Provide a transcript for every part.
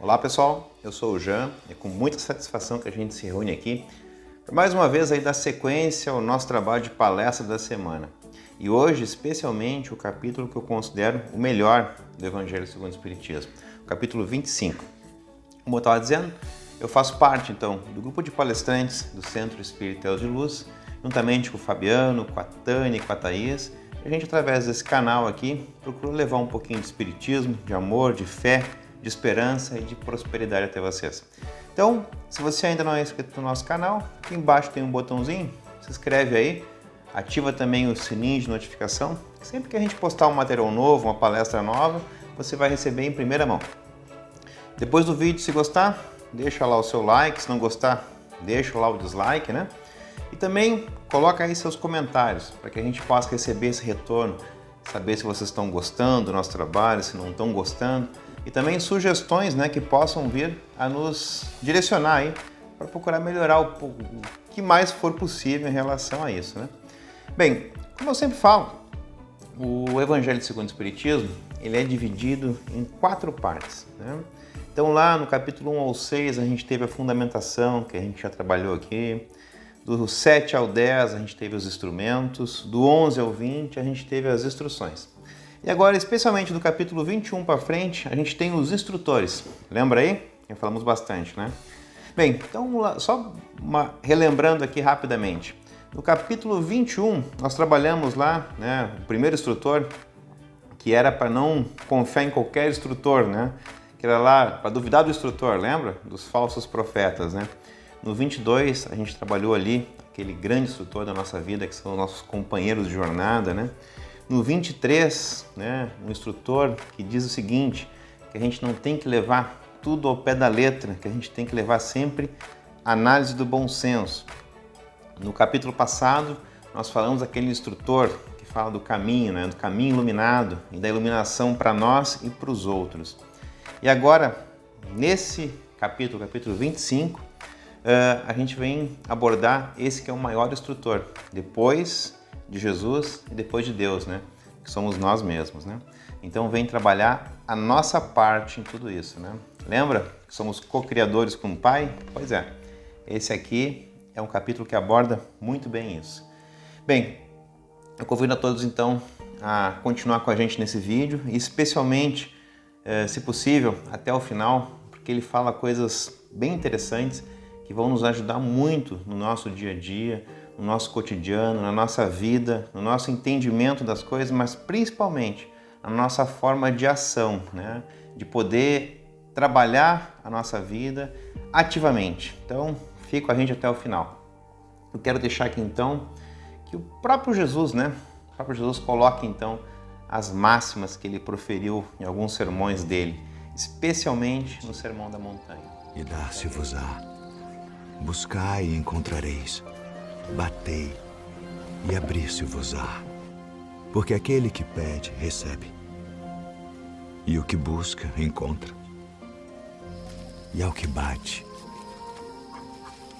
Olá pessoal, eu sou o Jean, é com muita satisfação que a gente se reúne aqui para mais uma vez aí dar sequência ao nosso trabalho de palestra da semana. E hoje, especialmente, o capítulo que eu considero o melhor do Evangelho segundo o Espiritismo, o capítulo 25. Como eu estava dizendo, eu faço parte então do grupo de palestrantes do Centro Espírita de Luz, juntamente com o Fabiano, com a Tânia e com a Thaís. A gente, através desse canal aqui, procura levar um pouquinho de espiritismo, de amor, de fé, de esperança e de prosperidade até vocês. Então, se você ainda não é inscrito no nosso canal, aqui embaixo tem um botãozinho, se inscreve aí, ativa também o sininho de notificação, sempre que a gente postar um material novo, uma palestra nova, você vai receber em primeira mão. Depois do vídeo, se gostar, deixa lá o seu like, se não gostar, deixa lá o dislike, né? E também coloca aí seus comentários, para que a gente possa receber esse retorno, saber se vocês estão gostando do nosso trabalho, se não estão gostando, e também sugestões, né, que possam vir a nos direcionar aí para procurar melhorar o que mais for possível em relação a isso, né? Bem, como eu sempre falo, o Evangelho segundo o Espiritismo, ele é dividido em 4 partes, né? Então lá no capítulo 1 ao 6 a gente teve a fundamentação, que a gente já trabalhou aqui. Do 7 ao 10 a gente teve os instrumentos, do 11 ao 20 a gente teve as instruções. E agora, especialmente do capítulo 21 para frente, a gente tem os instrutores. Lembra aí? Já falamos bastante, né? Bem, então só relembrando aqui rapidamente. No capítulo 21 nós trabalhamos lá, né, o primeiro instrutor, que era para não confiar em qualquer instrutor, né? Que era lá para duvidar do instrutor, lembra? Dos falsos profetas, né? No 22, a gente trabalhou ali aquele grande instrutor da nossa vida, que são os nossos companheiros de jornada, né? No 23, né, um instrutor que diz o seguinte, que a gente não tem que levar tudo ao pé da letra, que a gente tem que levar sempre a análise do bom senso. No capítulo passado, nós falamos daquele instrutor que fala do caminho, né, do caminho iluminado e da iluminação para nós e para os outros. E agora, nesse capítulo 25, a gente vem abordar esse que é o maior instrutor, depois de Jesus e depois de Deus, né? Que somos nós mesmos, né? Então vem trabalhar a nossa parte em tudo isso, né? Lembra que somos co-criadores com o Pai? Pois é, esse aqui é um capítulo que aborda muito bem isso. Bem, eu convido a todos então a continuar com a gente nesse vídeo, e especialmente, se possível, até o final, porque ele fala coisas bem interessantes que vão nos ajudar muito no nosso dia a dia, no nosso cotidiano, na nossa vida, no nosso entendimento das coisas, mas principalmente na nossa forma de ação, né? De poder trabalhar a nossa vida ativamente. Então, fique com a gente até o final. Eu quero deixar aqui então que o próprio Jesus, né? O próprio Jesus coloca então as máximas que ele proferiu em alguns sermões dele, especialmente no Sermão da Montanha. E dar-se-vos-á, buscai e encontrareis, batei e abrir-se-vos-á, porque aquele que pede, recebe, e o que busca, encontra, e ao que bate,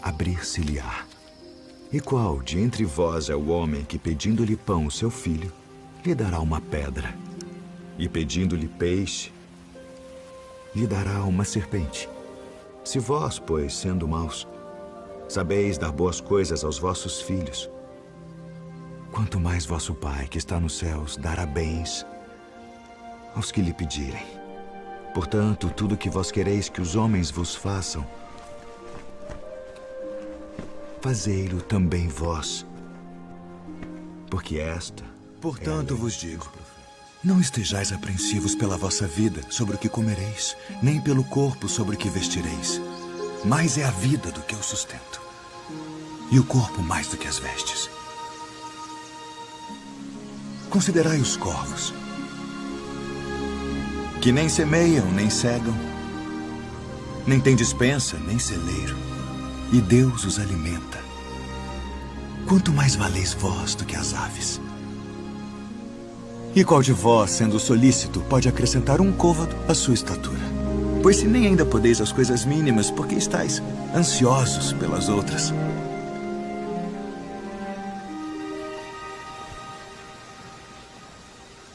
abrir-se-lhe-á. E qual de entre vós é o homem que, pedindo-lhe pão o seu filho, lhe dará uma pedra, e pedindo-lhe peixe, lhe dará uma serpente? Se vós, pois, sendo maus, sabeis dar boas coisas aos vossos filhos, quanto mais vosso Pai, que está nos céus, dará bens aos que lhe pedirem. Portanto, tudo que vós quereis que os homens vos façam, fazei-lo também vós, porque esta... Portanto, vos digo, não estejais apreensivos pela vossa vida sobre o que comereis, nem pelo corpo sobre o que vestireis. Mais é a vida do que o sustento, e o corpo mais do que as vestes. Considerai os corvos, que nem semeiam, nem cegam, nem têm despensa, nem celeiro, e Deus os alimenta. Quanto mais valeis vós do que as aves? E qual de vós, sendo solícito, pode acrescentar um côvado à sua estatura? Pois se nem ainda podeis as coisas mínimas, por que estáis ansiosos pelas outras?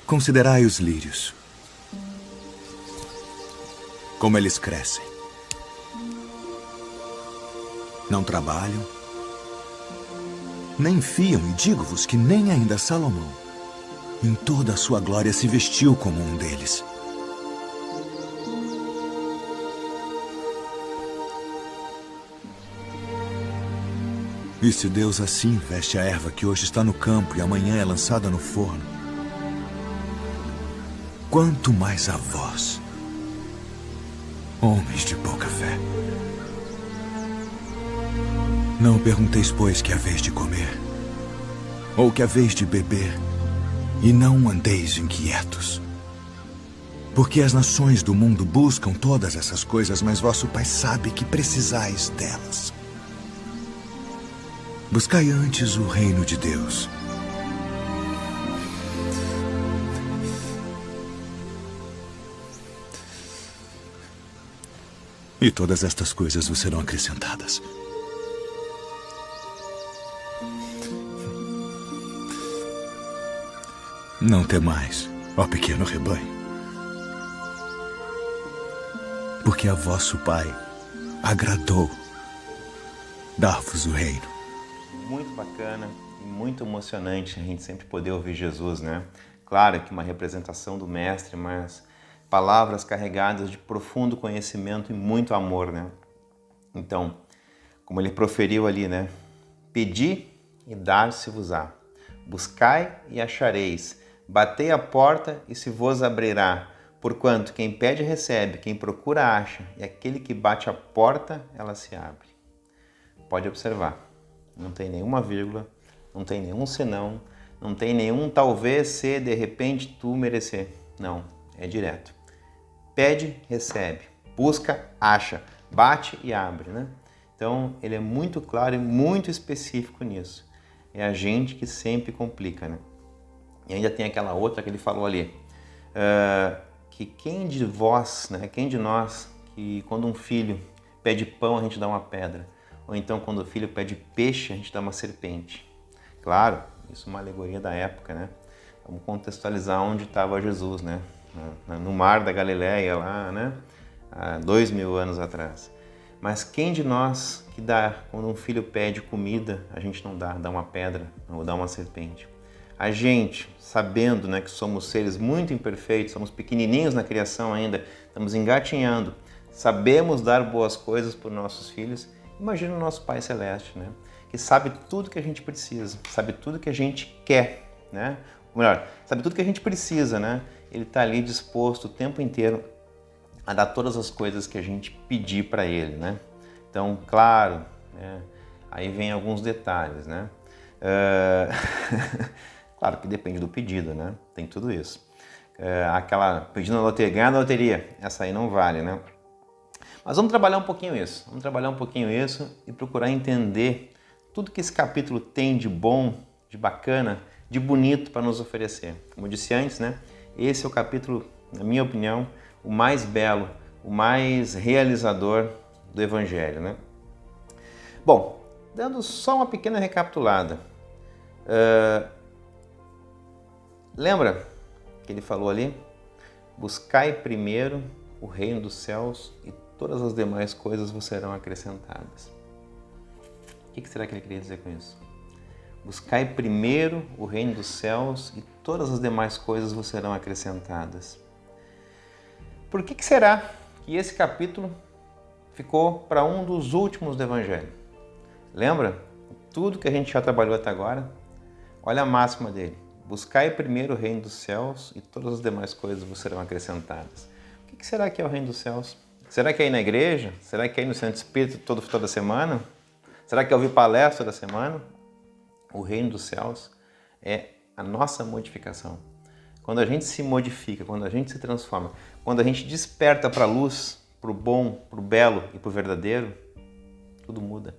Considerai os lírios, como eles crescem. Não trabalham, nem fiam, e digo-vos que nem ainda Salomão, em toda a sua glória, se vestiu como um deles. E se Deus assim veste a erva que hoje está no campo e amanhã é lançada no forno, quanto mais a vós, homens de pouca fé. Não pergunteis, pois, que haveis de comer, ou que haveis de beber, e não andeis inquietos. Porque as nações do mundo buscam todas essas coisas, mas vosso Pai sabe que precisais delas. Buscai antes o reino de Deus. E todas estas coisas vos serão acrescentadas. Não temais, ó pequeno rebanho, porque a vosso Pai agradou dar-vos o reino. Muito bacana e muito emocionante a gente sempre poder ouvir Jesus, né? Claro que uma representação do Mestre, mas palavras carregadas de profundo conhecimento e muito amor, né? Então, como ele proferiu ali, né? Pedi e dar-se-vos-á. Buscai e achareis. Batei a porta e se vos abrirá. Porquanto quem pede recebe, quem procura acha, e aquele que bate a porta, ela se abre. Pode observar. Não tem nenhuma vírgula, não tem nenhum senão, não tem nenhum talvez se de repente tu merecer. Não, é direto. Pede, recebe. Busca, acha. Bate e abre, né? Então, ele é muito claro e muito específico nisso. É a gente que sempre complica, né? E ainda tem aquela outra que ele falou ali. Que quem de vós, né? Quem de nós, que quando um filho pede pão, a gente dá uma pedra. Ou então, quando o filho pede peixe, a gente dá uma serpente. Claro, isso é uma alegoria da época, né? Vamos contextualizar onde estava Jesus, né? No mar da Galileia, lá, né? Há 2000 anos atrás. Mas quem de nós que dá, quando um filho pede comida, a gente não dá uma pedra ou dá uma serpente? A gente, sabendo, né, que somos seres muito imperfeitos, somos pequenininhos na criação ainda, estamos engatinhando, sabemos dar boas coisas para os nossos filhos. Imagina o nosso Pai Celeste, né? Que sabe tudo que a gente precisa, sabe tudo que a gente quer, né? Ou melhor, sabe tudo que a gente precisa, né? Ele está ali disposto o tempo inteiro a dar todas as coisas que a gente pedir para Ele, né? Então, claro, né? Aí vem alguns detalhes, né? Claro que depende do pedido, né? Tem tudo isso. Aquela pedindo na loteria, ganhar na loteria, essa aí não vale, né? Mas vamos trabalhar um pouquinho isso. Vamos trabalhar um pouquinho isso e procurar entender tudo que esse capítulo tem de bom, de bacana, de bonito para nos oferecer. Como eu disse antes, né? Esse é o capítulo, na minha opinião, o mais belo, o mais realizador do Evangelho, né? Bom, dando só uma pequena recapitulada. Lembra que ele falou ali? Buscai primeiro o reino dos céus e todas as demais coisas vos serão acrescentadas. O que será que ele queria dizer com isso? Buscai primeiro o reino dos céus e todas as demais coisas vos serão acrescentadas. Por que será que esse capítulo ficou para um dos últimos do Evangelho? Lembra? Tudo que a gente já trabalhou até agora? Olha a máxima dele. Buscai primeiro o reino dos céus e todas as demais coisas vos serão acrescentadas. O que será que é o reino dos céus? Será que é ir na igreja? Será que é ir no centro espírita toda semana? Será que é ouvir palestra toda semana? O reino dos céus é a nossa modificação. Quando a gente se modifica, quando a gente se transforma, quando a gente desperta para a luz, para o bom, para o belo e para o verdadeiro, tudo muda.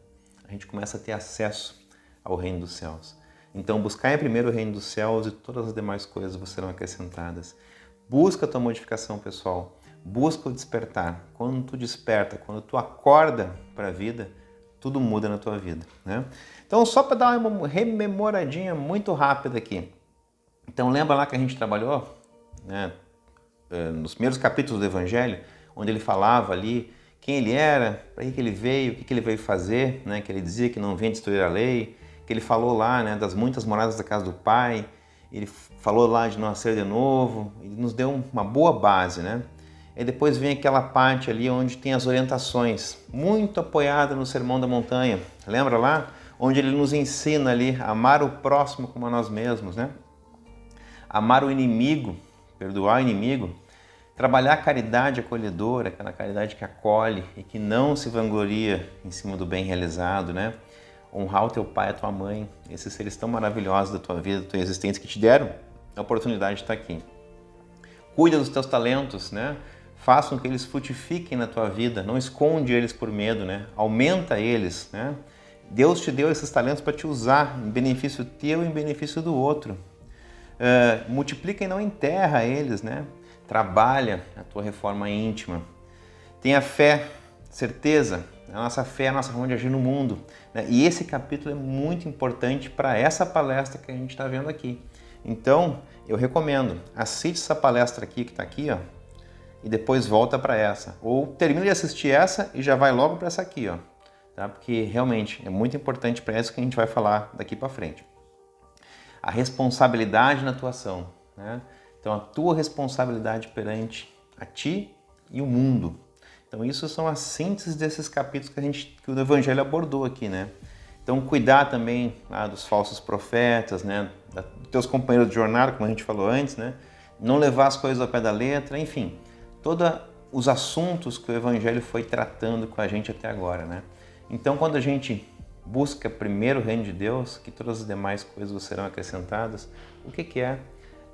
A gente começa a ter acesso ao reino dos céus. Então, buscai primeiro o reino dos céus e todas as demais coisas vos serão acrescentadas. Busca a tua modificação pessoal. Busca o despertar. Quando tu desperta, quando tu acorda para a vida, tudo muda na tua vida, né? Então, só para dar uma rememoradinha muito rápida aqui. Então, lembra lá que a gente trabalhou, né, nos primeiros capítulos do Evangelho, onde ele falava ali quem ele era, para que ele veio, o que ele veio fazer, né? Que ele dizia que não vinha destruir a lei, que ele falou lá, né, das muitas moradas da casa do Pai, ele falou lá de nascer de novo, ele nos deu uma boa base, né? E depois vem aquela parte ali onde tem as orientações, muito apoiada no Sermão da Montanha. Lembra lá? Onde ele nos ensina ali a amar o próximo como a nós mesmos, né? Amar o inimigo, perdoar o inimigo, trabalhar a caridade acolhedora, aquela caridade que acolhe e que não se vangloria em cima do bem realizado, né? Honrar o teu pai e a tua mãe, esses seres tão maravilhosos da tua vida, da tua existência, que te deram a oportunidade de estar aqui. Cuida dos teus talentos, né? Faça com que eles frutifiquem na tua vida, não esconde eles por medo, né? Aumenta eles, né? Deus te deu esses talentos para te usar em benefício teu e em benefício do outro. Multiplica e não enterra eles, né? Trabalha a tua reforma íntima. Tenha fé, certeza. A nossa fé é a nossa forma de agir no mundo, né? E esse capítulo é muito importante para essa palestra que a gente está vendo aqui. Então, eu recomendo, assiste essa palestra aqui, que está aqui, ó, e depois volta para essa. Ou termina de assistir essa e já vai logo para essa aqui, ó, tá? Porque realmente é muito importante para isso que a gente vai falar daqui para frente. A responsabilidade na tua ação, né? Então, a tua responsabilidade perante a ti e o mundo. Então, isso são as sínteses desses capítulos que o Evangelho abordou aqui, né? Então, cuidar também dos falsos profetas, né? Dos teus companheiros de jornada, como a gente falou antes, né? Não levar as coisas ao pé da letra, enfim, todos os assuntos que o Evangelho foi tratando com a gente até agora, né? Então, quando a gente busca primeiro o reino de Deus, que todas as demais coisas serão acrescentadas, o que é?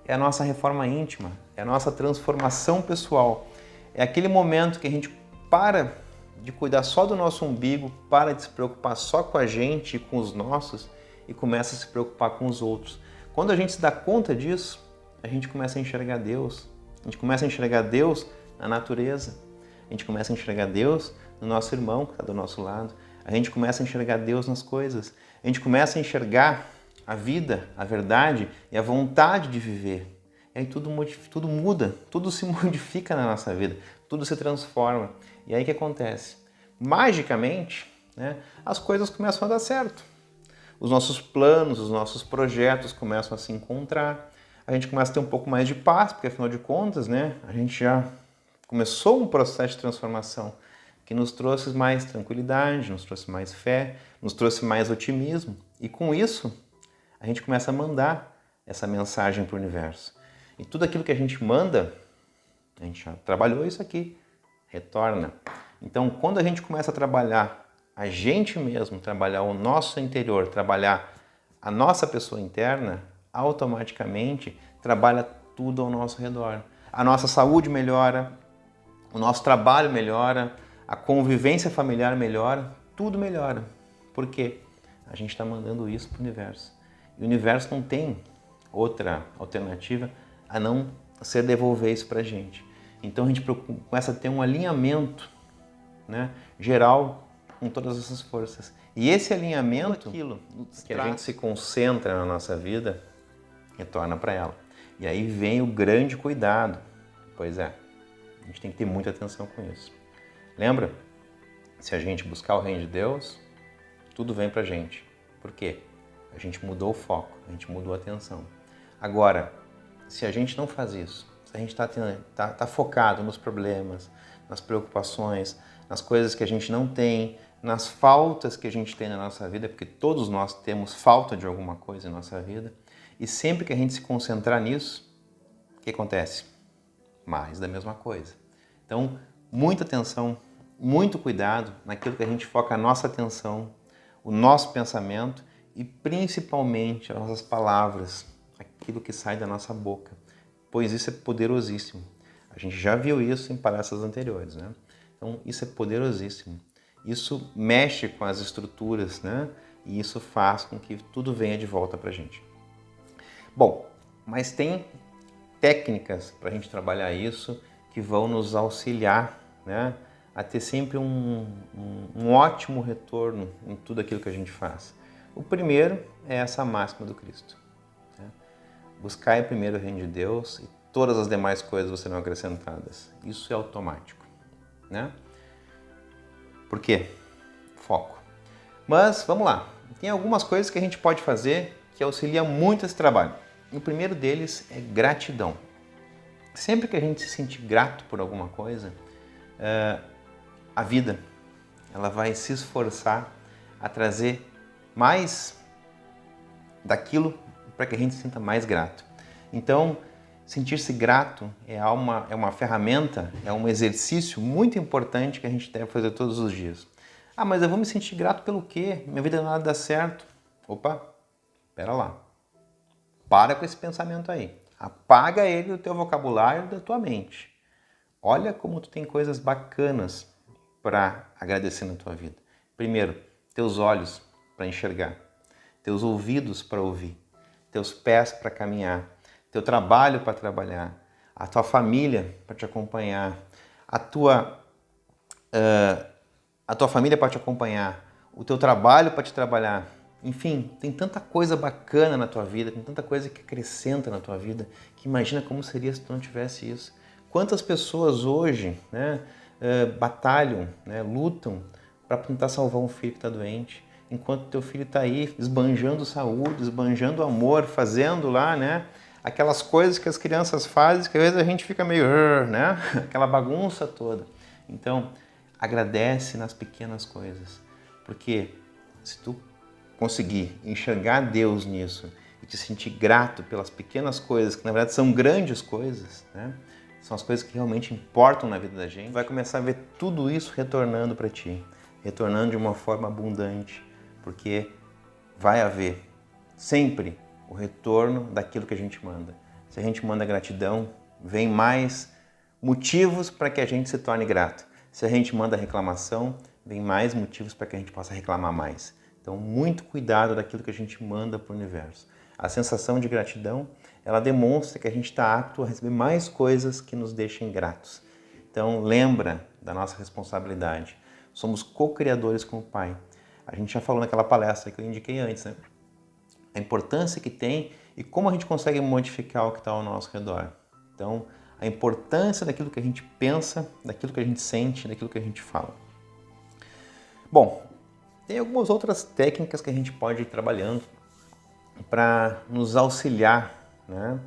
É a nossa reforma íntima, é a nossa transformação pessoal. É aquele momento que a gente para de cuidar só do nosso umbigo, para de se preocupar só com a gente e com os nossos e começa a se preocupar com os outros. Quando a gente se dá conta disso, a gente começa a enxergar Deus. A gente começa a enxergar Deus na natureza. A gente começa a enxergar Deus no nosso irmão que está do nosso lado. A gente começa a enxergar Deus nas coisas. A gente começa a enxergar a vida, a verdade e a vontade de viver. E aí tudo muda, tudo se modifica na nossa vida, tudo se transforma. E aí o que acontece? Magicamente, né, as coisas começam a dar certo. Os nossos planos, os nossos projetos começam a se encontrar. A gente começa a ter um pouco mais de paz, porque afinal de contas, né, a gente já começou um processo de transformação que nos trouxe mais tranquilidade, nos trouxe mais fé, nos trouxe mais otimismo. E com isso, a gente começa a mandar essa mensagem para o universo. E tudo aquilo que a gente manda, a gente já trabalhou isso aqui, retorna. Então, quando a gente começa a trabalhar a gente mesmo, trabalhar o nosso interior, trabalhar a nossa pessoa interna, automaticamente trabalha tudo ao nosso redor. A nossa saúde melhora, o nosso trabalho melhora, a convivência familiar melhora, tudo melhora. Por quê? A gente está mandando isso para o universo. E o universo não tem outra alternativa a não ser devolver isso para a gente. Então a gente começa a ter um alinhamento, né, geral com todas essas forças. E esse alinhamento, aquilo que a gente se concentra na nossa vida, retorna para ela. E aí vem o grande cuidado. Pois é, a gente tem que ter muita atenção com isso. Lembra? Se a gente buscar o reino de Deus, tudo vem para a gente. Por quê? A gente mudou o foco, a gente mudou a atenção. Agora, se a gente não faz isso, se a gente tá focado nos problemas, nas preocupações, nas coisas que a gente não tem, nas faltas que a gente tem na nossa vida, porque todos nós temos falta de alguma coisa em nossa vida, e sempre que a gente se concentrar nisso, o que acontece? Mais da mesma coisa. Então, muita atenção, muito cuidado naquilo que a gente foca a nossa atenção, o nosso pensamento e principalmente as nossas palavras, aquilo que sai da nossa boca, pois isso é poderosíssimo. A gente já viu isso em palestras anteriores, né? Então, isso é poderosíssimo. Isso mexe com as estruturas, né? E isso faz com que tudo venha de volta para a gente. Bom, mas tem técnicas para a gente trabalhar isso que vão nos auxiliar, né, a ter sempre um ótimo retorno em tudo aquilo que a gente faz. O primeiro é essa máxima do Cristo. Né? Buscai primeiro o reino de Deus e todas as demais coisas serão acrescentadas. Isso é automático. né? Por quê? Foco. Mas, vamos lá. Tem algumas coisas que a gente pode fazer que auxiliam muito esse trabalho. O primeiro deles é gratidão. Sempre que a gente se sentir grato por alguma coisa, a vida ela vai se esforçar a trazer mais daquilo para que a gente se sinta mais grato. Então, sentir-se grato é uma ferramenta, é um exercício muito importante que a gente deve fazer todos os dias. Ah, mas eu vou me sentir grato pelo quê? Minha vida nada dá certo. Opa, espera lá. Para com esse pensamento aí. Apaga ele do teu vocabulário e da tua mente. Olha como tu tem coisas bacanas para agradecer na tua vida. Primeiro, teus olhos para enxergar, teus ouvidos para ouvir, teus pés para caminhar, teu trabalho para trabalhar, a tua família para te acompanhar, a tua família para te acompanhar, o teu trabalho para te trabalhar. Enfim, tem tanta coisa bacana na tua vida, tem tanta coisa que acrescenta na tua vida, que imagina como seria se tu não tivesse isso. Quantas pessoas hoje, né, batalham, né, lutam para tentar salvar um filho que está doente, enquanto teu filho está aí esbanjando saúde, esbanjando amor, fazendo lá, né, aquelas coisas que as crianças fazem, que às vezes a gente fica meio, né, aquela bagunça toda. Então, agradece nas pequenas coisas, porque se tu conseguir enxergar Deus nisso e te sentir grato pelas pequenas coisas, que na verdade são grandes coisas, né? São as coisas que realmente importam na vida da gente, vai começar a ver tudo isso retornando para ti, retornando de uma forma abundante, porque vai haver sempre o retorno daquilo que a gente manda. Se a gente manda gratidão, vem mais motivos para que a gente se torne grato. Se a gente manda reclamação, vem mais motivos para que a gente possa reclamar mais. Então, muito cuidado daquilo que a gente manda para o universo. A sensação de gratidão, ela demonstra que a gente está apto a receber mais coisas que nos deixem gratos. Então, lembra da nossa responsabilidade. Somos co-criadores com o Pai. A gente já falou naquela palestra que eu indiquei antes, né? A importância que tem e como a gente consegue modificar o que está ao nosso redor. Então, a importância daquilo que a gente pensa, daquilo que a gente sente, daquilo que a gente fala. Bom, tem algumas outras técnicas que a gente pode ir trabalhando para nos auxiliar, né,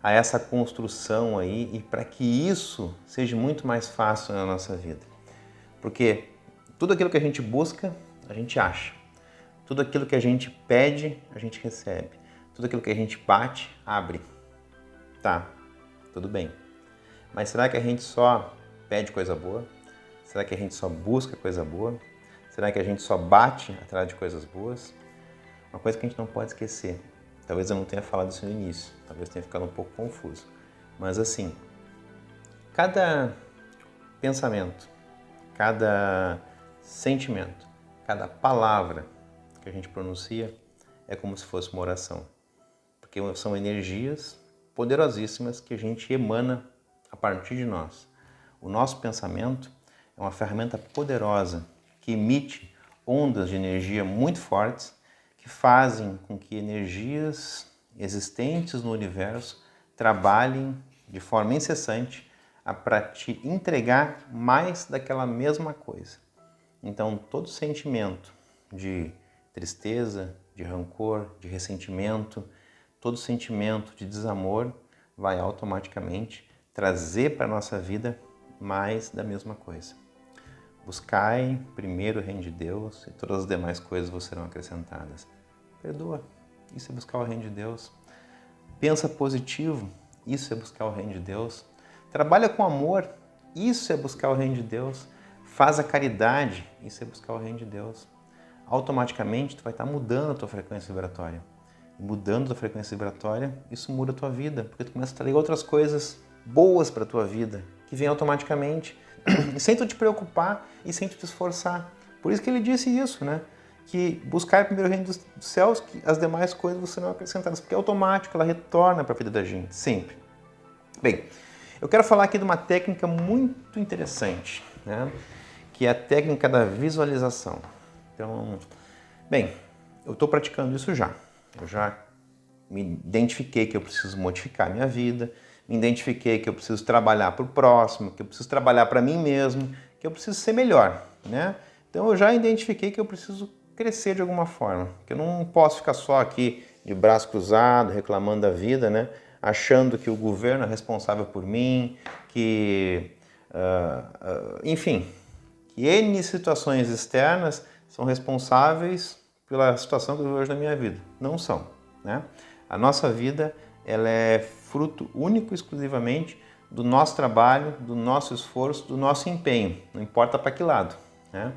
a essa construção aí e para que isso seja muito mais fácil na nossa vida. Porque tudo aquilo que a gente busca, a gente acha. Tudo aquilo que a gente pede, a gente recebe. Tudo aquilo que a gente bate, abre. Tá, tudo bem. Mas será que a gente só pede coisa boa? Será que a gente só busca coisa boa? Será que a gente só bate atrás de coisas boas? Uma coisa que a gente não pode esquecer, talvez eu não tenha falado isso no início, talvez tenha ficado um pouco confuso, mas assim, cada pensamento, cada sentimento, cada palavra que a gente pronuncia é como se fosse uma oração, porque são energias poderosíssimas que a gente emana a partir de nós. O nosso pensamento é uma ferramenta poderosa que emite ondas de energia muito fortes que fazem com que energias existentes no universo trabalhem de forma incessante para te entregar mais daquela mesma coisa. Então, todo sentimento de tristeza, de rancor, de ressentimento, todo sentimento de desamor vai automaticamente trazer para a nossa vida mais da mesma coisa. Buscai primeiro o reino de Deus e todas as demais coisas vos serão acrescentadas. Perdoa, isso é buscar o reino de Deus. Pensa positivo, isso é buscar o reino de Deus. Trabalha com amor, isso é buscar o reino de Deus. Faz a caridade, isso é buscar o reino de Deus. Automaticamente tu vai estar mudando a tua frequência vibratória. Mudando a tua frequência vibratória, isso muda a tua vida, porque tu começa a trazer outras coisas boas para a tua vida, que vêm automaticamente, sem tu te preocupar e sem tu te esforçar. Por isso que ele disse isso, né? Que buscar primeiro o reino dos céus, que as demais coisas serão acrescentadas, porque é automático, ela retorna para a vida da gente, sempre. Bem, eu quero falar aqui de uma técnica muito interessante, né? Que é a técnica da visualização. Então, bem, eu estou praticando isso já. Eu já me identifiquei que eu preciso modificar a minha vida, me identifiquei que eu preciso trabalhar para o próximo, que eu preciso trabalhar para mim mesmo, que eu preciso ser melhor, né? Então eu já identifiquei que eu preciso crescer de alguma forma, que eu não posso ficar só aqui de braço cruzado, reclamando da vida, né? Achando que o governo é responsável por mim, que, enfim, que N situações externas são responsáveis pela situação que eu vejo na minha vida. Não são, né? A nossa vida, ela é fruto único e exclusivamente do nosso trabalho, do nosso esforço, do nosso empenho, não importa para que lado, né?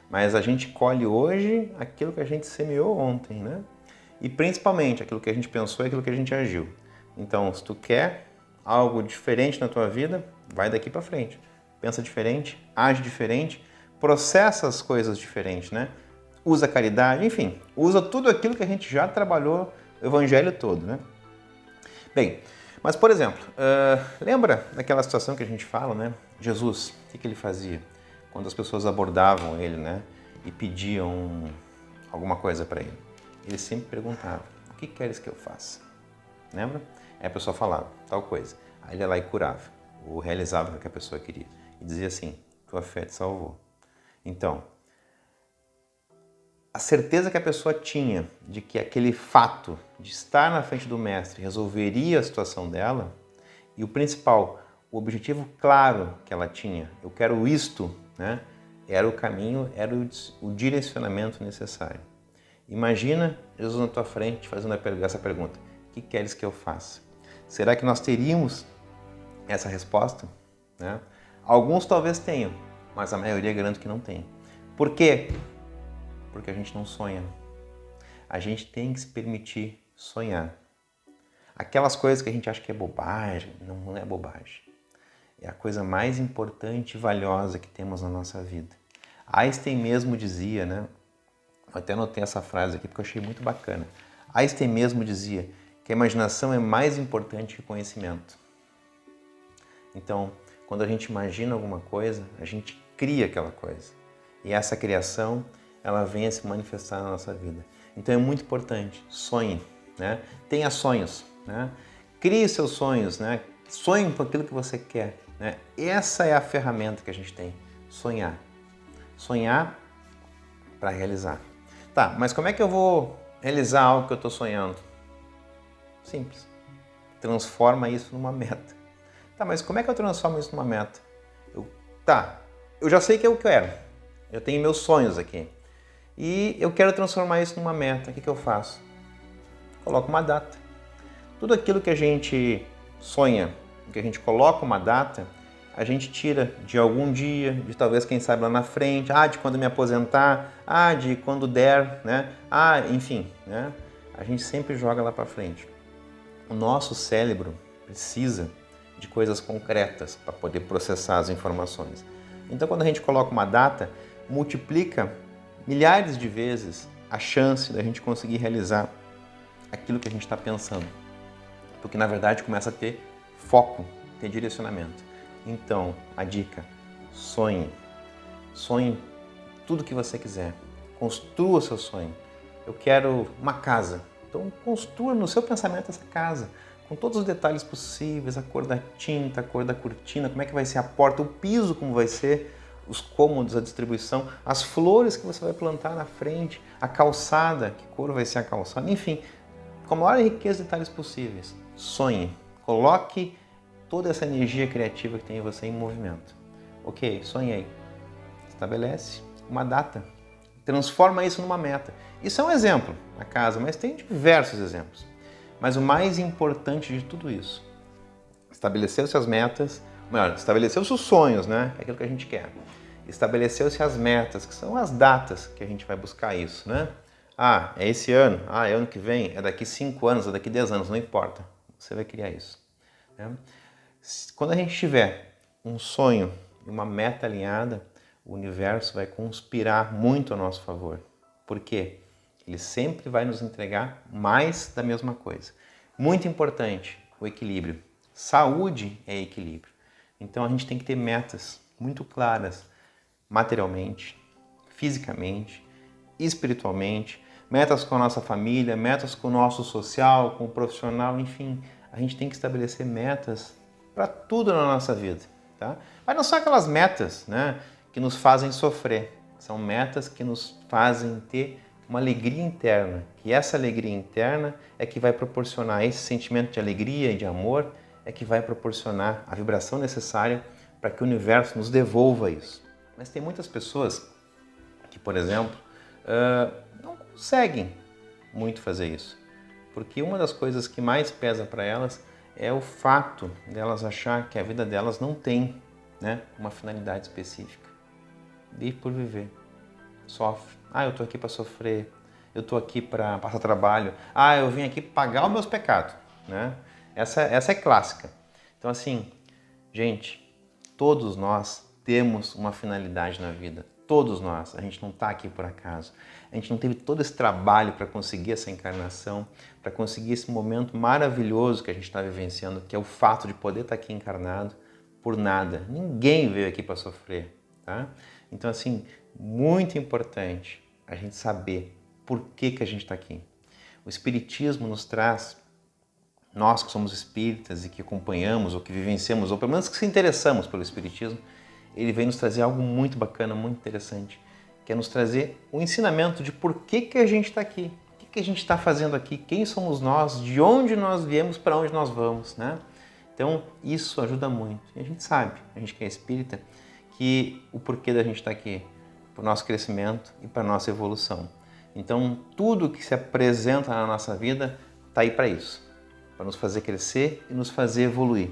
Mas a gente colhe hoje aquilo que a gente semeou ontem, né? E principalmente aquilo que a gente pensou e aquilo que a gente agiu. Então, se tu quer algo diferente na tua vida, vai daqui para frente. Pensa diferente, age diferente, processa as coisas diferentes, né? Usa caridade, enfim, usa tudo aquilo que a gente já trabalhou o evangelho todo, né? Bem, mas por exemplo, lembra daquela situação que a gente fala, né? Jesus, o que ele fazia? Quando as pessoas abordavam ele, né? E pediam alguma coisa para ele. Ele sempre perguntava, o que queres que eu faça? Lembra? Aí a pessoa falava, tal coisa. Aí ele ia lá e curava, ou realizava o que a pessoa queria. E dizia assim, tua fé te salvou. Então, a certeza que a pessoa tinha de que aquele fato de estar na frente do mestre resolveria a situação dela, e o principal, o objetivo claro que ela tinha, eu quero isto, né? Era o caminho, era o direcionamento necessário. Imagina Jesus na tua frente fazendo essa pergunta, o que queres que eu faça? Será que nós teríamos essa resposta? Né? Alguns talvez tenham, mas a maioria garanto que não tem. Por quê? Porque a gente não sonha. A gente tem que se permitir sonhar. Aquelas coisas que a gente acha que é bobagem, não é bobagem. É a coisa mais importante e valiosa que temos na nossa vida. Einstein mesmo dizia, né? Eu até anotei essa frase aqui porque eu achei muito bacana. Einstein mesmo dizia que a imaginação é mais importante que o conhecimento. Então, quando a gente imagina alguma coisa, a gente cria aquela coisa. E essa criação, ela vem a se manifestar na nossa vida. Então é muito importante, sonhe, né? Tenha sonhos, né? Crie seus sonhos, né? Sonhe com aquilo que você quer, né? Essa é a ferramenta que a gente tem, sonhar. Sonhar para realizar. Tá, mas como é que eu vou realizar algo que eu estou sonhando? Simples. Transforma isso numa meta. Tá, mas como é que eu transformo isso numa meta? Eu já sei que eu quero. Eu tenho meus sonhos aqui. E eu quero transformar isso numa meta. O que eu faço? Coloco uma data. Tudo aquilo que a gente sonha, que a gente coloca uma data, a gente tira de algum dia, de talvez quem sabe lá na frente, de quando me aposentar, de quando der, né? Enfim, né? A gente sempre joga lá para frente. O nosso cérebro precisa de coisas concretas para poder processar as informações. Então, quando a gente coloca uma data, multiplica milhares de vezes a chance da gente conseguir realizar aquilo que a gente está pensando. Porque, na verdade, começa a ter foco, ter direcionamento. Então, a dica, sonhe. Sonhe tudo que você quiser. Construa o seu sonho. Eu quero uma casa. Então, construa no seu pensamento essa casa, com todos os detalhes possíveis, a cor da tinta, a cor da cortina, como é que vai ser a porta, o piso, como vai ser, os cômodos, a distribuição, as flores que você vai plantar na frente, a calçada, que cor vai ser a calçada, enfim, com a maior riqueza de detalhes possíveis. Sonhe, coloque toda essa energia criativa que tem em você em movimento. Ok, sonhei. Estabelece uma data. Transforma isso numa meta. Isso é um exemplo, a casa, mas tem diversos exemplos. Mas o mais importante de tudo isso, estabeleceu-se as metas, melhor, estabeleceu-se os sonhos, né? É aquilo que a gente quer. Estabeleceu-se as metas, que são as datas que a gente vai buscar isso, né? É esse ano, é ano que vem, é daqui 5 anos, é daqui 10 anos, não importa. Você vai criar isso. Né? Quando a gente tiver um sonho e uma meta alinhada, o universo vai conspirar muito a nosso favor. Por quê? Ele sempre vai nos entregar mais da mesma coisa. Muito importante, o equilíbrio. Saúde é equilíbrio. Então a gente tem que ter metas muito claras, materialmente, fisicamente, espiritualmente, metas com a nossa família, metas com o nosso social, com o profissional, enfim. A gente tem que estabelecer metas para tudo na nossa vida. Tá? Mas não são aquelas metas, né, que nos fazem sofrer. São metas que nos fazem ter uma alegria interna. Que essa alegria interna é que vai proporcionar esse sentimento de alegria e de amor, é que vai proporcionar a vibração necessária para que o universo nos devolva isso. Mas tem muitas pessoas que, por exemplo, não conseguem muito fazer isso. Porque uma das coisas que mais pesa para elas é o fato delas achar que a vida delas não tem, né, uma finalidade específica. Vive por viver. Sofre. Eu estou aqui para sofrer. Eu estou aqui para passar trabalho. Eu vim aqui pagar os meus pecados. Né? Essa é clássica. Então, assim, gente, todos nós temos uma finalidade na vida. Todos nós. A gente não está aqui por acaso. A gente não teve todo esse trabalho para conseguir essa encarnação, para conseguir esse momento maravilhoso que a gente está vivenciando, que é o fato de poder estar aqui encarnado por nada. Ninguém veio aqui para sofrer. Tá? Então, assim, muito importante a gente saber por que a gente está aqui. O Espiritismo nos traz, nós que somos espíritas e que acompanhamos ou que vivenciamos, ou pelo menos que se interessamos pelo Espiritismo, ele vem nos trazer algo muito bacana, muito interessante, que é nos trazer o ensinamento de por que a gente está aqui, o que a gente está fazendo aqui, quem somos nós, de onde nós viemos, para onde nós vamos, né? Então, isso ajuda muito. E a gente sabe, a gente que é espírita, que o porquê da gente estar aqui, para o nosso crescimento e para a nossa evolução. Então, tudo que se apresenta na nossa vida está aí para isso, para nos fazer crescer e nos fazer evoluir.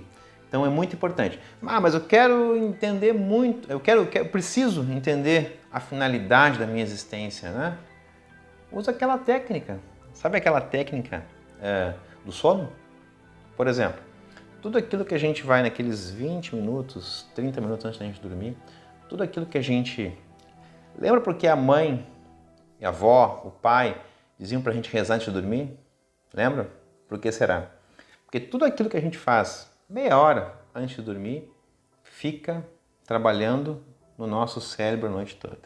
Então, é muito importante. Mas eu quero entender muito, eu preciso entender a finalidade da minha existência, né? Usa aquela técnica. Sabe aquela técnica do sono? Por exemplo, tudo aquilo que a gente vai naqueles 20 minutos, 30 minutos antes da gente dormir, tudo aquilo que a gente... Lembra porque a mãe, a avó, o pai diziam pra gente rezar antes de dormir? Lembra? Por que será? Porque tudo aquilo que a gente faz meia hora antes de dormir fica trabalhando no nosso cérebro a noite toda.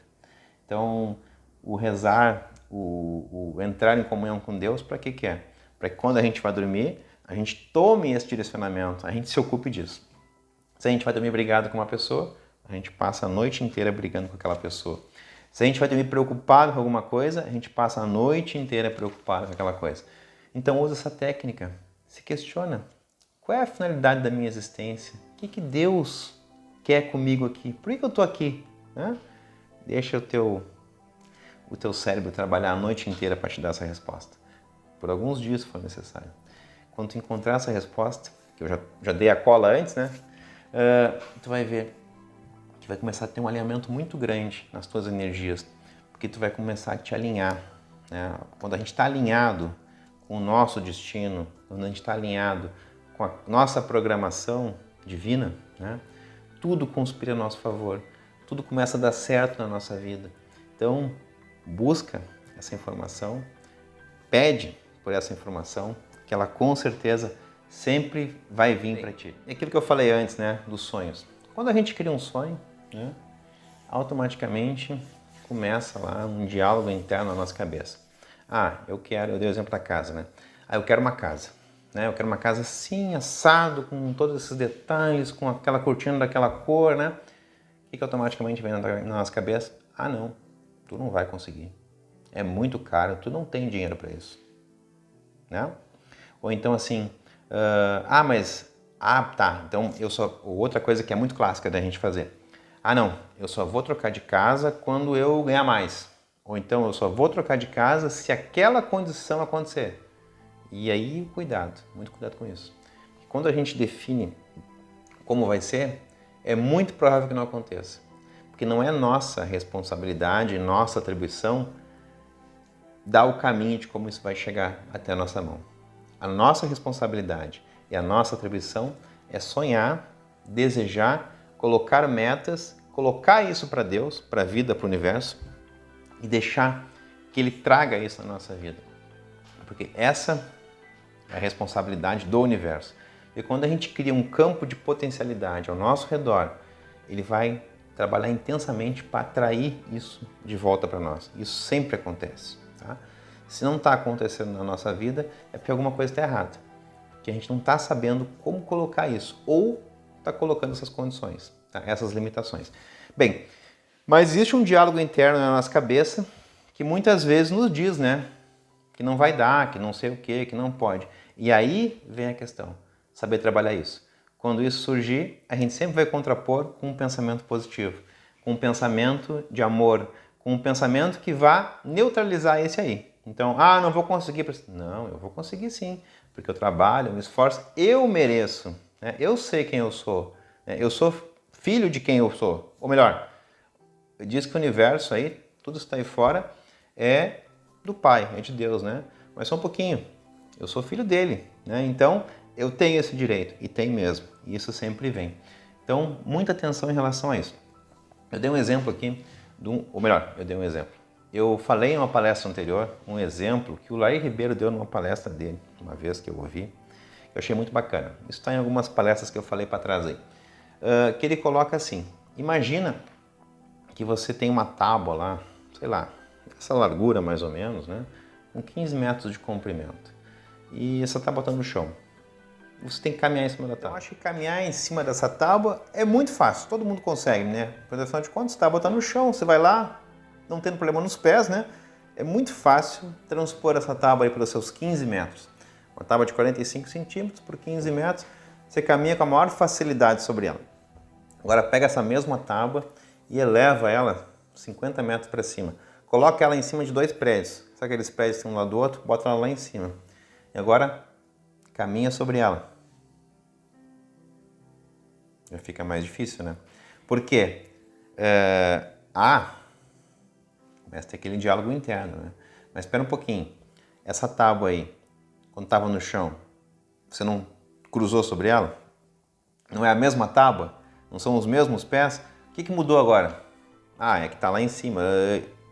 Então, o rezar, o entrar em comunhão com Deus, para que é? Para que quando a gente vai dormir, a gente tome esse direcionamento, a gente se ocupe disso. Se a gente vai dormir brigado com uma pessoa, a gente passa a noite inteira brigando com aquela pessoa. Se a gente vai dormir preocupado com alguma coisa, a gente passa a noite inteira preocupado com aquela coisa. Então usa essa técnica, se questiona. Qual é a finalidade da minha existência? O que Deus quer comigo aqui? Por que eu estou aqui? Né? Deixa o teu cérebro trabalhar a noite inteira para te dar essa resposta. Por alguns dias, se for necessário. Quando tu encontrar essa resposta, que eu já dei a cola antes, né? Tu vai ver que vai começar a ter um alinhamento muito grande nas tuas energias, porque tu vai começar a te alinhar. Né? Quando a gente está alinhado com o nosso destino, quando a gente está alinhado com a nossa programação divina, né? Tudo conspira a nosso favor, tudo começa a dar certo na nossa vida. Então, busca essa informação, pede por essa informação, que ela com certeza sempre vai vir para ti. É aquilo que eu falei antes, né, dos sonhos. Quando a gente cria um sonho, né, automaticamente começa lá um diálogo interno na nossa cabeça. Eu dei o exemplo da casa, né? Eu quero uma casa, né? Eu quero uma casa assim, assado, com todos esses detalhes, com aquela cortina daquela cor, né? O que automaticamente vem na nossa cabeça? Não, tu não vai conseguir. É muito caro, tu não tem dinheiro para isso, né? Ou então assim, então outra coisa que é muito clássica da gente fazer. Não, eu só vou trocar de casa quando eu ganhar mais. Ou então eu só vou trocar de casa se aquela condição acontecer. E aí, cuidado, muito cuidado com isso. Porque quando a gente define como vai ser, é muito provável que não aconteça. Porque não é nossa responsabilidade, nossa atribuição dar o caminho de como isso vai chegar até a nossa mão. A nossa responsabilidade e a nossa atribuição é sonhar, desejar, colocar metas, colocar isso para Deus, para a vida, para o universo e deixar que Ele traga isso na nossa vida. Porque essa é a responsabilidade do universo. E quando a gente cria um campo de potencialidade ao nosso redor, ele vai trabalhar intensamente para atrair isso de volta para nós. Isso sempre acontece. Tá? Se não está acontecendo na nossa vida, é porque alguma coisa está errada. Porque a gente não está sabendo como colocar isso. Ou está colocando essas condições, tá? Essas limitações. Bem, Mas existe um diálogo interno na nossa cabeça que muitas vezes nos diz, né, que não vai dar, que não sei o quê, que não pode. E aí vem a questão, saber trabalhar isso. Quando isso surgir, a gente sempre vai contrapor com um pensamento positivo, com um pensamento de amor, com um pensamento que vá neutralizar esse aí. Então, não vou conseguir. Não, eu vou conseguir sim, porque eu trabalho, eu me esforço, eu mereço, né? Eu sei quem eu sou, né? Eu sou filho de quem eu sou. Ou melhor, diz que o universo aí, tudo está aí fora, é do Pai, é de Deus, né? Mas só um pouquinho, eu sou filho dele, né? Então, eu tenho esse direito, e tem mesmo, e isso sempre vem. Então, muita atenção em relação a isso. Eu dei um exemplo aqui, eu falei em uma palestra anterior, um exemplo que o Laí Ribeiro deu numa palestra dele, uma vez que eu ouvi, que eu achei muito bacana. Isso está em algumas palestras que eu falei para trás aí. Que ele coloca assim, imagina que você tem uma tábua lá, sei lá, essa largura mais ou menos, né, com 15 metros de comprimento. E essa tábua está no chão. Você tem que caminhar em cima da tábua. Eu acho que caminhar em cima dessa tábua é muito fácil, todo mundo consegue, né? Porque afinal de contas, a tábua está no chão, você vai lá, não tendo problema nos pés, né? É muito fácil transpor essa tábua aí pelos seus 15 metros. Uma tábua de 45 centímetros por 15 metros, você caminha com a maior facilidade sobre ela. Agora pega essa mesma tábua e eleva ela 50 metros para cima. Coloca ela em cima de 2 prédios. Sabe aqueles prédios que tem um lado do outro? Bota ela lá em cima. E agora caminha sobre ela. Já fica mais difícil, né? Por quê? Começa a ter aquele diálogo interno, né? Mas espera um pouquinho. Essa tábua aí, quando estava no chão, você não cruzou sobre ela? Não é a mesma tábua? Não são os mesmos pés? O que mudou agora? É que está lá em cima.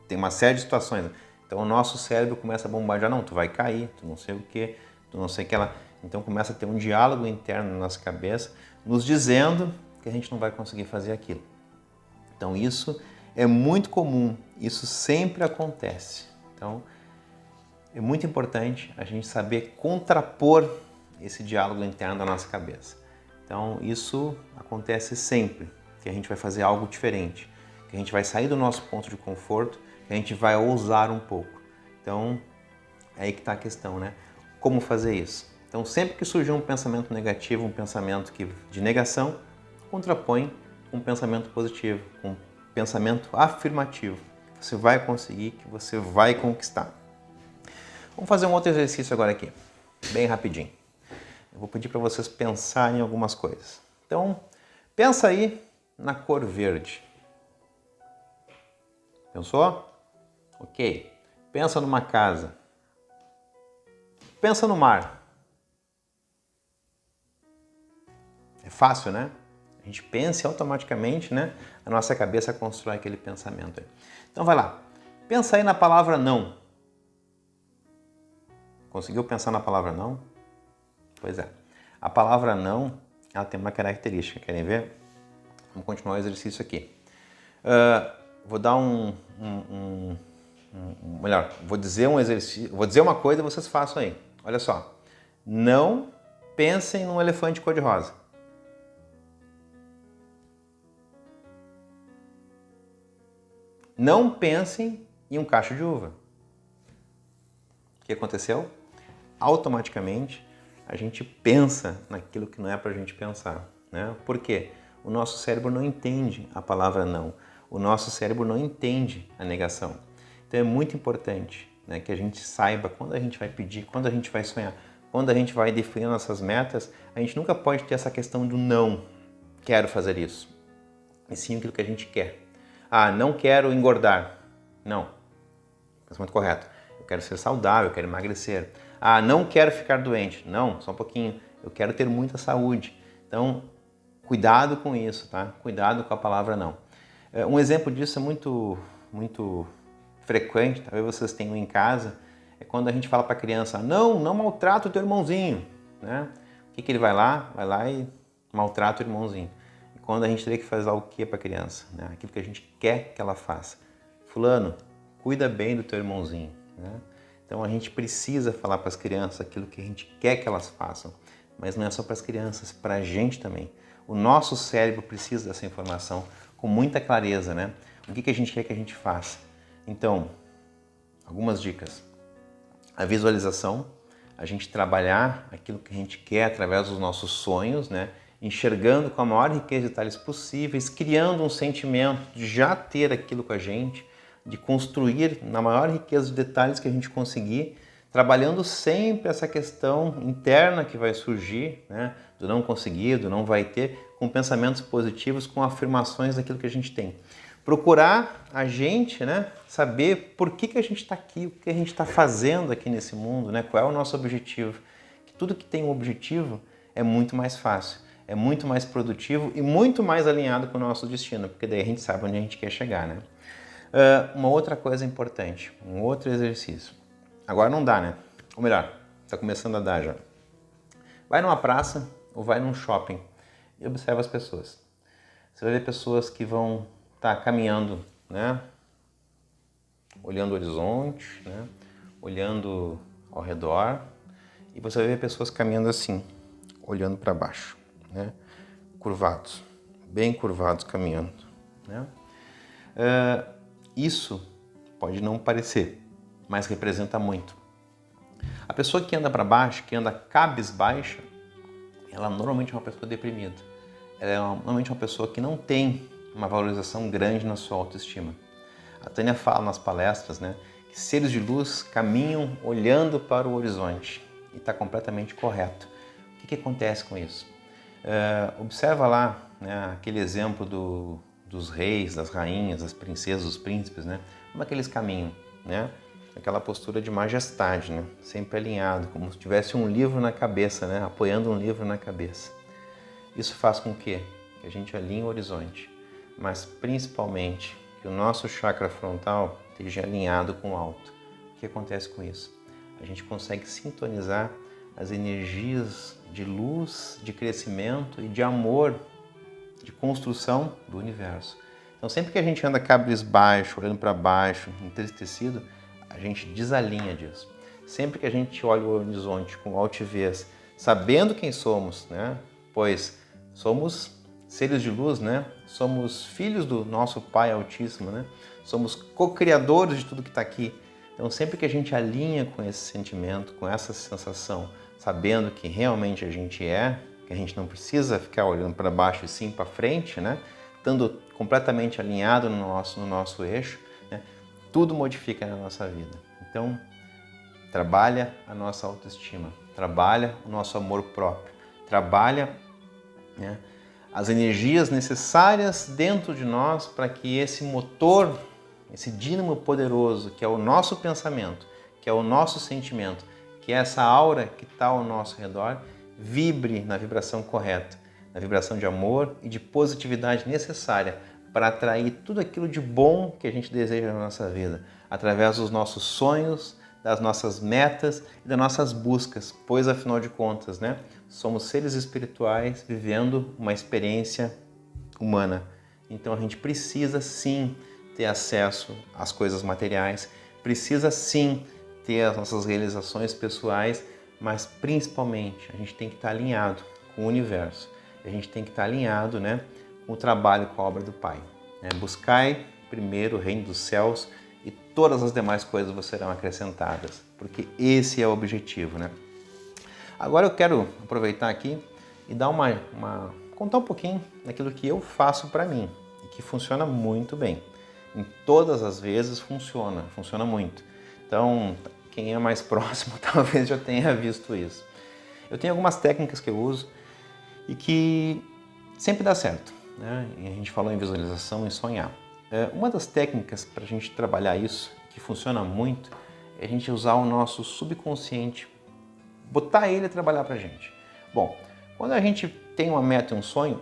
Tem uma série de situações. Então o nosso cérebro começa a bombardear. Não, tu vai cair, tu não sei o quê, tu não sei o que lá. Então começa a ter um diálogo interno na nossa cabeça, nos dizendo que a gente não vai conseguir fazer aquilo. Então isso é muito comum, isso sempre acontece. Então é muito importante a gente saber contrapor esse diálogo interno da nossa cabeça. Então isso acontece sempre, que a gente vai fazer algo diferente, que a gente vai sair do nosso ponto de conforto, que a gente vai ousar um pouco. Então é aí que está a questão, né? Como fazer isso? Então sempre que surgir um pensamento negativo, um pensamento de negação, contrapõe com um pensamento positivo, com um pensamento afirmativo. Você vai conseguir, que você vai conquistar. Vamos fazer um outro exercício agora aqui, bem rapidinho. Eu vou pedir para vocês pensarem em algumas coisas. Então, pensa aí na cor verde. Pensou? Ok. Pensa numa casa. Pensa no mar. É fácil, né? A gente pensa e automaticamente, né? A nossa cabeça constrói aquele pensamento aí. Então vai lá. Pensa aí na palavra não. Conseguiu pensar na palavra não? Pois é. A palavra não, ela tem uma característica. Querem ver? Vamos continuar o exercício aqui. Vou dar melhor, vou dizer um exercício, vou dizer uma coisa e vocês façam aí. Olha só. Não pensem num elefante cor-de-rosa. Não pensem em um cacho de uva. O que aconteceu? Automaticamente a gente pensa naquilo que não é para a gente pensar, né? Por quê? O nosso cérebro não entende a palavra não. O nosso cérebro não entende a negação. Então é muito importante, né, que a gente saiba quando a gente vai pedir, quando a gente vai sonhar, quando a gente vai definir nossas metas, a gente nunca pode ter essa questão do não, quero fazer isso. E sim aquilo que a gente quer. Não quero engordar. Não. Pensamento correto. Eu quero ser saudável, eu quero emagrecer. Não quero ficar doente. Não, só um pouquinho. Eu quero ter muita saúde. Então, cuidado com isso, tá? Cuidado com a palavra não. Um exemplo disso é muito frequente, talvez vocês tenham em casa, é quando a gente fala para a criança, não maltrata o teu irmãozinho, né? O que ele vai lá? Vai lá e maltrata o irmãozinho. E quando a gente teria que fazer o que para a criança? Né? Aquilo que a gente quer que ela faça. Fulano, cuida bem do teu irmãozinho, né? Então a gente precisa falar para as crianças aquilo que a gente quer que elas façam, mas não é só para as crianças, para a gente também. O nosso cérebro precisa dessa informação com muita clareza, né? o que a gente quer que a gente faça. Então, algumas dicas. A visualização, a gente trabalhar aquilo que a gente quer através dos nossos sonhos, né? Enxergando com a maior riqueza de detalhes possíveis, criando um sentimento de já ter aquilo com a gente, de construir na maior riqueza de detalhes que a gente conseguir, trabalhando sempre essa questão interna que vai surgir, né? Do não conseguir, do não vai ter, com pensamentos positivos, com afirmações daquilo que a gente tem. Procurar a gente, né, saber por que a gente está aqui, o que a gente está fazendo aqui nesse mundo, né, qual é o nosso objetivo. Que tudo que tem um objetivo é muito mais fácil, é muito mais produtivo e muito mais alinhado com o nosso destino, porque daí a gente sabe onde a gente quer chegar, né? Uma outra coisa importante, um outro exercício. Agora não dá, né? Ou melhor, está começando a dar já. Vai numa praça ou vai num shopping e observa as pessoas. Você vai ver pessoas que vão estar caminhando, né? Olhando o horizonte, né? Olhando ao redor, e você vai ver pessoas caminhando assim, olhando para baixo, né? Curvados, bem curvados caminhando, né? Isso pode não parecer, mas representa muito. A pessoa que anda para baixo, que anda cabisbaixa, ela normalmente é uma pessoa deprimida. Ela é normalmente uma pessoa que não tem uma valorização grande na sua autoestima. A Tânia fala nas palestras, né, que seres de luz caminham olhando para o horizonte, e está completamente correto. O que acontece com isso? Observa lá, né, aquele exemplo dos reis, das rainhas, das princesas, dos príncipes, né, como é que eles caminham, né? Aquela postura de majestade, né, sempre alinhado, como se tivesse um livro na cabeça, né, apoiando um livro na cabeça. Isso faz com que a gente alinhe o horizonte, mas principalmente que o nosso chakra frontal esteja alinhado com o alto. O que acontece com isso? A gente consegue sintonizar as energias de luz, de crescimento e de amor, de construção do universo. Então sempre que a gente anda cabisbaixo, olhando para baixo, entristecido, a gente desalinha disso. Sempre que a gente olha o horizonte com altivez, sabendo quem somos, né? Pois somos seres de luz, né? Somos filhos do nosso Pai Altíssimo, né? Somos co-criadores de tudo que está aqui. Então, sempre que a gente alinha com esse sentimento, com essa sensação, sabendo que realmente a gente é, que a gente não precisa ficar olhando para baixo e sim para frente, né? Estando completamente alinhado no nosso eixo, né? Tudo modifica na nossa vida. Então, trabalha a nossa autoestima, trabalha o nosso amor próprio, trabalha, né, as energias necessárias dentro de nós para que esse motor, esse dínamo poderoso que é o nosso pensamento, que é o nosso sentimento, que é essa aura que está ao nosso redor, vibre na vibração correta, na vibração de amor e de positividade necessária para atrair tudo aquilo de bom que a gente deseja na nossa vida, através dos nossos sonhos, das nossas metas e das nossas buscas, pois afinal de contas, né, somos seres espirituais vivendo uma experiência humana. Então a gente precisa sim ter acesso às coisas materiais, precisa sim ter as nossas realizações pessoais, mas principalmente a gente tem que estar alinhado com o universo. A gente tem que estar alinhado, né, com o trabalho, com a obra do Pai. Buscai primeiro o reino dos céus e todas as demais coisas vos serão acrescentadas, porque esse é o objetivo, né? Agora eu quero aproveitar aqui e dar contar um pouquinho daquilo que eu faço para mim e que funciona muito bem. Em todas as vezes funciona muito. Então, quem é mais próximo talvez já tenha visto isso. Eu tenho algumas técnicas que eu uso e que sempre dá certo, né? E a gente falou em visualização e sonhar. Uma das técnicas para a gente trabalhar isso, que funciona muito, é a gente usar o nosso subconsciente, botar ele a trabalhar para a gente. Bom, quando a gente tem uma meta e um sonho,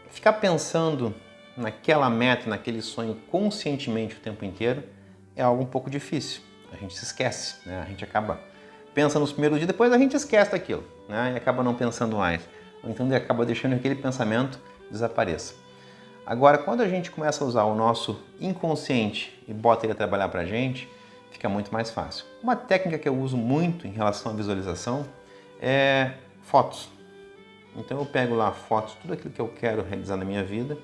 ficar pensando naquela meta, naquele sonho conscientemente o tempo inteiro é algo um pouco difícil. A gente se esquece, né? A gente acaba pensa nos primeiros dias, depois a gente esquece daquilo, né? E acaba não pensando mais. Ou então acaba deixando que aquele pensamento desapareça. Agora, quando a gente começa a usar o nosso inconsciente e bota ele a trabalhar para a gente, fica muito mais fácil. Uma técnica que eu uso muito em relação à visualização é fotos. Então eu pego lá fotos, tudo aquilo que eu quero realizar na minha vida,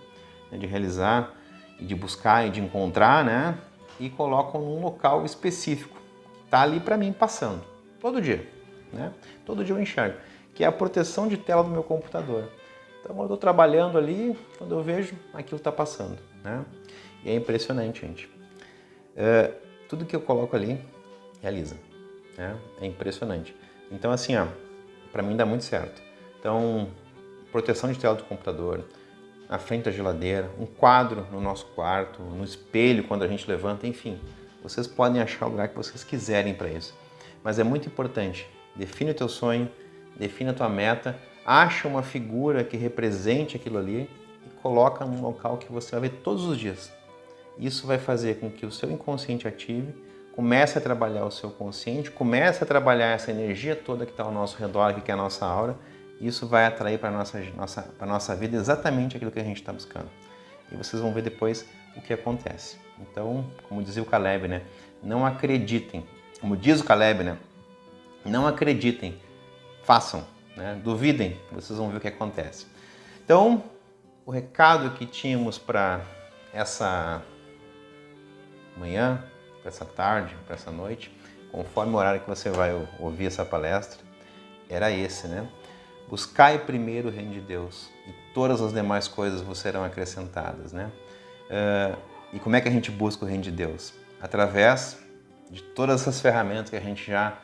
né, de realizar, e de buscar e de encontrar, né? E colocam num local específico, que está ali para mim passando, todo dia, né? Todo dia eu enxergo, que é a proteção de tela do meu computador. Então, quando eu estou trabalhando ali, quando eu vejo, aquilo está passando, né? E é impressionante, gente. Tudo que eu coloco ali, realiza, né? É impressionante. Então, assim, ó, para mim dá muito certo. Então, proteção de tela do computador, na frente da geladeira, um quadro no nosso quarto, no espelho quando a gente levanta, enfim. Vocês podem achar o lugar que vocês quiserem para isso. Mas é muito importante, define o teu sonho, define a tua meta, acha uma figura que represente aquilo ali e coloca num local que você vai ver todos os dias. Isso vai fazer com que o seu inconsciente ative, comece a trabalhar o seu consciente, comece a trabalhar essa energia toda que está ao nosso redor, que é a nossa aura. Isso vai atrair para a nossa vida exatamente aquilo que a gente está buscando. E vocês vão ver depois o que acontece. Então, como dizia o Caleb, né? Não acreditem. Como diz o Caleb, né? Não acreditem. Façam, né? Duvidem, vocês vão ver o que acontece. Então, o recado que tínhamos para essa manhã, para essa tarde, para essa noite, conforme o horário que você vai ouvir essa palestra, era esse, né? Buscai primeiro o reino de Deus e todas as demais coisas vos serão acrescentadas, né? E como é que a gente busca o reino de Deus? Através de todas essas ferramentas que a gente já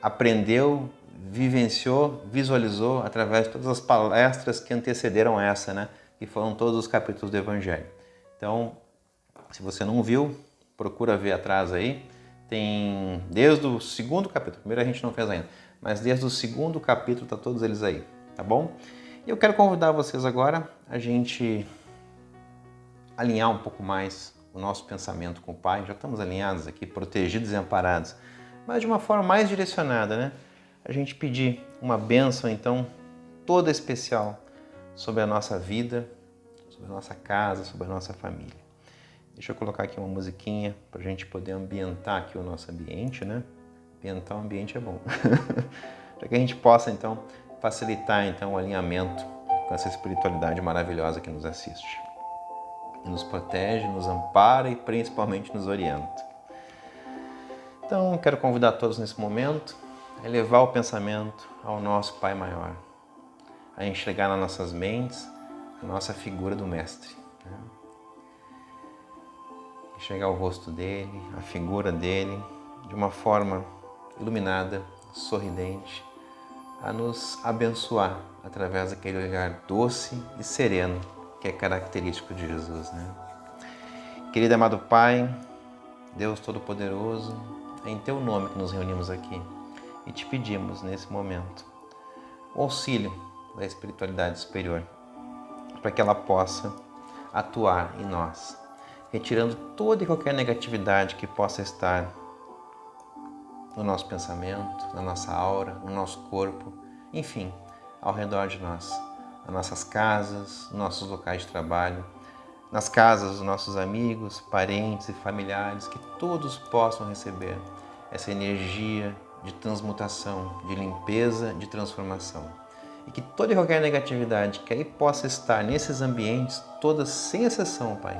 aprendeu, vivenciou, visualizou, através de todas as palestras que antecederam essa, né? Que foram todos os capítulos do Evangelho. Então, se você não viu, procura ver atrás aí. Tem desde o segundo capítulo, primeiro a gente não fez ainda, mas desde o segundo capítulo tá todos eles aí, tá bom? E eu quero convidar vocês agora a gente alinhar um pouco mais o nosso pensamento com o Pai. Já estamos alinhados aqui, protegidos e amparados, mas de uma forma mais direcionada, né? A gente pedir uma bênção, então, toda especial sobre a nossa vida, sobre a nossa casa, sobre a nossa família. Deixa eu colocar aqui uma musiquinha para a gente poder ambientar aqui o nosso ambiente, né? Ambientar o ambiente é bom. Para que a gente possa, então, facilitar então, o alinhamento com essa espiritualidade maravilhosa que nos assiste. E nos protege, nos ampara e principalmente nos orienta. Então, quero convidar todos nesse momento a elevar o pensamento ao nosso Pai Maior, a enxergar nas nossas mentes a nossa figura do Mestre. Né? Enxergar o rosto dele, a figura dele, de uma forma iluminada, sorridente, a nos abençoar através daquele olhar doce e sereno que é característico de Jesus, né? Querido amado Pai, Deus Todo-Poderoso, é em Teu nome que nos reunimos aqui e te pedimos nesse momento o auxílio da espiritualidade superior para que ela possa atuar em nós, retirando toda e qualquer negatividade que possa estar no nosso pensamento, na nossa aura, no nosso corpo, enfim, ao redor de nós, nas nossas casas, nos nossos locais de trabalho, nas casas dos nossos amigos, parentes e familiares, que todos possam receber essa energia de transmutação, de limpeza, de transformação. E que toda e qualquer negatividade que aí possa estar nesses ambientes, todas sem exceção, Pai,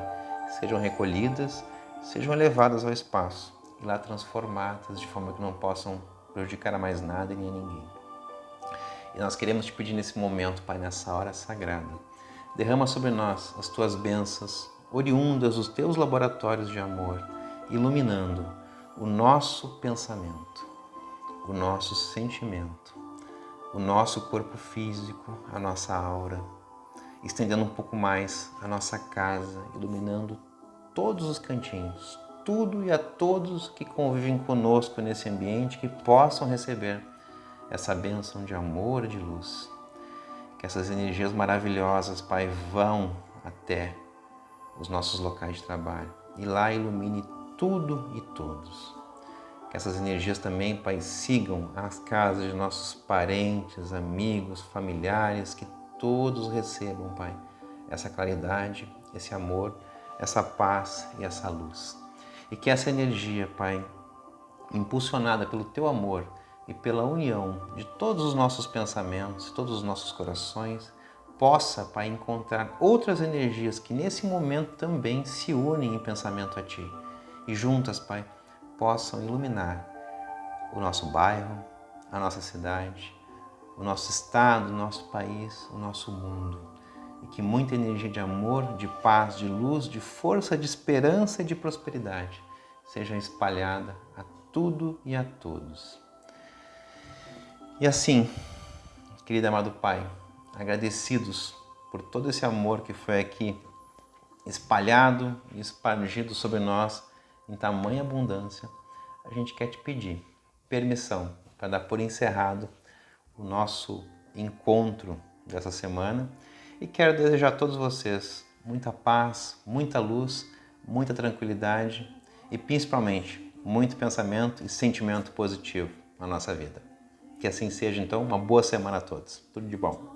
sejam recolhidas, sejam levadas ao espaço e lá transformadas de forma que não possam prejudicar a mais nada e nem a ninguém. E nós queremos te pedir nesse momento, Pai, nessa hora sagrada, derrama sobre nós as tuas bênçãos, oriundas dos teus laboratórios de amor, iluminando o nosso pensamento, o nosso sentimento, o nosso corpo físico, a nossa aura, estendendo um pouco mais a nossa casa, iluminando todos os cantinhos, tudo e a todos que convivem conosco nesse ambiente, que possam receber essa bênção de amor e de luz. Que essas energias maravilhosas, Pai, vão até os nossos locais de trabalho e lá ilumine tudo e todos. Que essas energias também, Pai, sigam as casas de nossos parentes, amigos, familiares, que todos recebam, Pai, essa claridade, esse amor, essa paz e essa luz. E que essa energia, Pai, impulsionada pelo Teu amor e pela união de todos os nossos pensamentos, todos os nossos corações, possa, Pai, encontrar outras energias que nesse momento também se unem em pensamento a Ti e juntas, Pai, possam iluminar o nosso bairro, a nossa cidade, o nosso estado, o nosso país, o nosso mundo. E que muita energia de amor, de paz, de luz, de força, de esperança e de prosperidade seja espalhada a tudo e a todos. E assim, querido amado Pai, agradecidos por todo esse amor que foi aqui espalhado e espargido sobre nós em tamanha abundância, a gente quer te pedir permissão para dar por encerrado o nosso encontro dessa semana e quero desejar a todos vocês muita paz, muita luz, muita tranquilidade e principalmente muito pensamento e sentimento positivo na nossa vida. Que assim seja, então, uma boa semana a todos. Tudo de bom.